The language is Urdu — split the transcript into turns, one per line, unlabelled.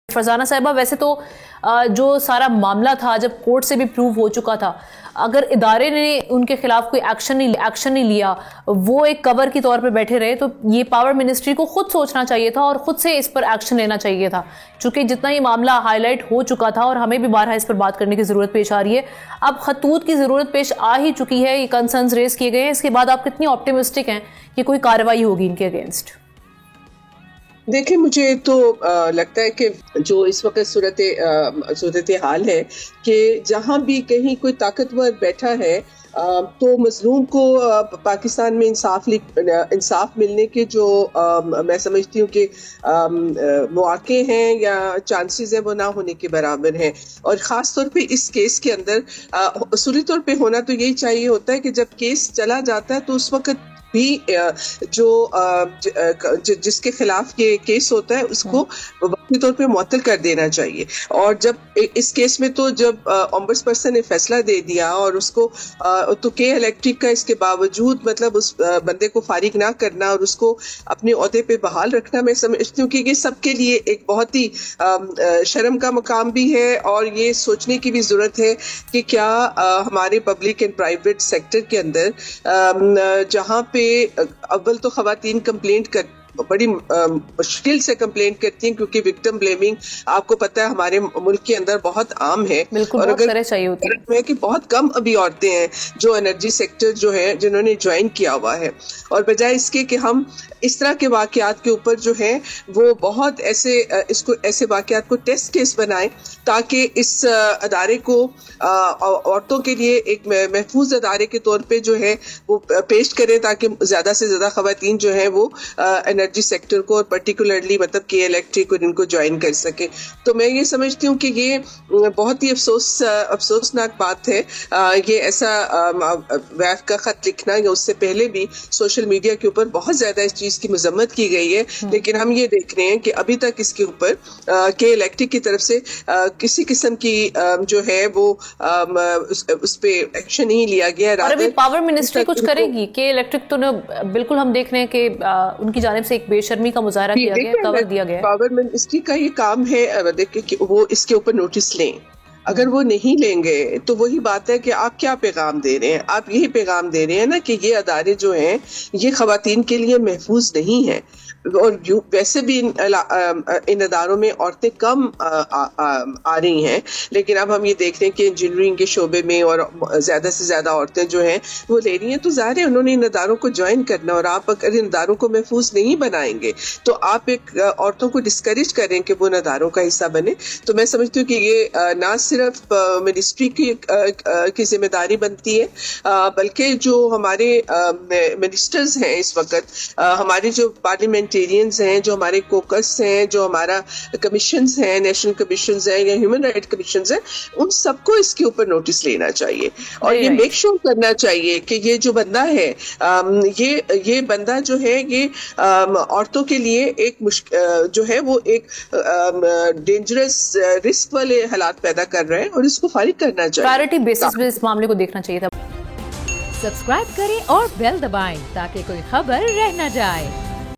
فرزانہ صاحبہ ویسے تو جو سارا معاملہ تھا جب کورٹ سے بھی پروو ہو چکا تھا، اگر ادارے نے ان کے خلاف کوئی ایکشن نہیں لیا، وہ ایک کور کی طور پہ بیٹھے رہے، تو یہ پاور منسٹری کو خود سوچنا چاہیے تھا اور خود سے اس پر ایکشن لینا چاہیے تھا، چونکہ جتنا یہ معاملہ ہائی لائٹ ہو چکا تھا اور ہمیں بھی بارہا اس پر بات کرنے کی ضرورت پیش آ رہی ہے، اب خطوط کی ضرورت پیش آ ہی چکی ہے، یہ کنسرنز ریز کیے گئے ہیں، اس کے بعد آپ کتنی آپٹیمسٹک ہیں کہ کوئی کارروائی ہوگی ان کے اگینسٹ؟
دیکھیں، مجھے تو لگتا ہے کہ جو اس وقت صورت حال ہے کہ جہاں بھی کہیں کوئی طاقتور بیٹھا ہے تو مظلوم کو پاکستان میں انصاف ملنے کے جو میں سمجھتی ہوں کہ مواقع ہیں یا چانسز ہیں وہ نہ ہونے کے برابر ہیں. اور خاص طور پہ اس کیس کے اندر اصولی طور پہ ہونا تو یہی چاہیے ہوتا ہے کہ جب کیس چلا جاتا ہے تو اس وقت بھی جو جس کے خلاف یہ کیس ہوتا ہے اس کو وقتی طور پہ معطل کر دینا چاہیے. اور جب اس کیس میں تو جب اومبڈس پرسن نے فیصلہ دے دیا اور اس کو تو کے الیکٹرک کا اس کے باوجود مطلب اس بندے کو فارغ نہ کرنا اور اس کو اپنے عہدے پہ بحال رکھنا، میں سمجھتی ہوں کہ یہ سب کے لیے ایک بہت ہی شرم کا مقام بھی ہے اور یہ سوچنے کی بھی ضرورت ہے کہ کیا ہمارے پبلک اینڈ پرائیویٹ سیکٹر کے اندر جہاں پہ اول تو خواتین کمپلینٹ بڑی مشکل سے کمپلینٹ کرتی ہیں کیونکہ وکٹم بلیمنگ آپ کو پتہ ہے ہمارے ملک کے اندر بہت عام ہے، اور اگر ہے کہ بہت کم ابھی عورتیں ہیں جو انرجی سیکٹر جو ہے جنہوں نے جوائن کیا ہوا ہے، اور بجائے اس کے کہ ہم اس طرح کے واقعات کے اوپر جو ہیں وہ بہت ایسے واقعات کو ٹیسٹ کیس بنائیں تاکہ اس ادارے کو عورتوں کے لیے ایک محفوظ ادارے کے طور پہ جو ہے وہ پیش کریں تاکہ زیادہ سے زیادہ خواتین جو ہیں وہ انرجی سیکٹر کو اور پرٹیکولرلی مطلب کہ الیکٹرک اور ان کو جوائن کر سکے. تو میں یہ سمجھتی ہوں کہ یہ بہت ہی افسوسناک بات ہے. یہ ایسا ویف کا خط لکھنا یا اس سے پہلے بھی سوشل میڈیا کے اوپر بہت زیادہ اس چیز کی مذمت کی گئی ہے، لیکن ہم یہ دیکھ رہے ہیں کہ ابھی تک اس کے اوپر کہ الیکٹرک کی طرف سے کسی قسم کی جو ہے وہ اس پہ ایکشن نہیں لیا گیا.
اور ابھی پاور منسٹری کچھ کرے گی کہ الیکٹرک تو بالکل ہم دیکھ رہے ہیں کہ ان کی جانب سے ایک بے شرمی کا مظاہرہ کیا گیا، کور دیا گیا.
پاور منسٹری کا یہ کام ہے کہ وہ اس کے اوپر نوٹس لیں. اگر وہ نہیں لیں گے تو وہی بات ہے کہ آپ کیا پیغام دے رہے ہیں؟ آپ یہی پیغام دے رہے ہیں نا کہ یہ ادارے جو ہیں یہ خواتین کے لیے محفوظ نہیں ہیں، اور ویسے بھی ان اداروں میں عورتیں کم آ رہی ہیں، لیکن اب ہم یہ دیکھ رہے ہیں کہ انجینئرنگ کے شعبے میں اور زیادہ سے زیادہ عورتیں جو ہیں وہ لے رہی ہیں. تو ظاہر ہے انہوں نے ان اداروں کو جوائن کرنا، اور آپ اگر ان اداروں کو محفوظ نہیں بنائیں گے تو آپ ایک عورتوں کو ڈسکریج کریں کہ وہ ان اداروں کا حصہ بنے. تو میں سمجھتی ہوں کہ یہ نہ صرف منسٹری کی ذمہ داری بنتی ہے بلکہ جو ہمارے منسٹرز ہیں اس وقت، ہمارے جو پارلیمنٹ ہیں، جو ہمارے کوکس ہیں، جو ہمارا کمیشنز ہیں، نیشنل کمیشنز ہیں یا ہیومن رائٹ کمیشنز ہیں، ان سب کو اس کے اوپر نوٹس لینا چاہیے اور یہ میک شور کرنا چاہیے کہ یہ جو بندہ ہے یہ بندہ جو ہے یہ عورتوں کے لیے ایک جو ہے وہ ایک ڈینجرس رسک والے حالات پیدا کر رہے ہیں اور اس کو فارغ کرنا چاہیے.
پرائرٹی بیسس پہ اس معاملے کو دیکھنا چاہیے تھا.
سبسکرائب کریں اور بیل دبائیں تاکہ کوئی خبر رہ نہ جائے.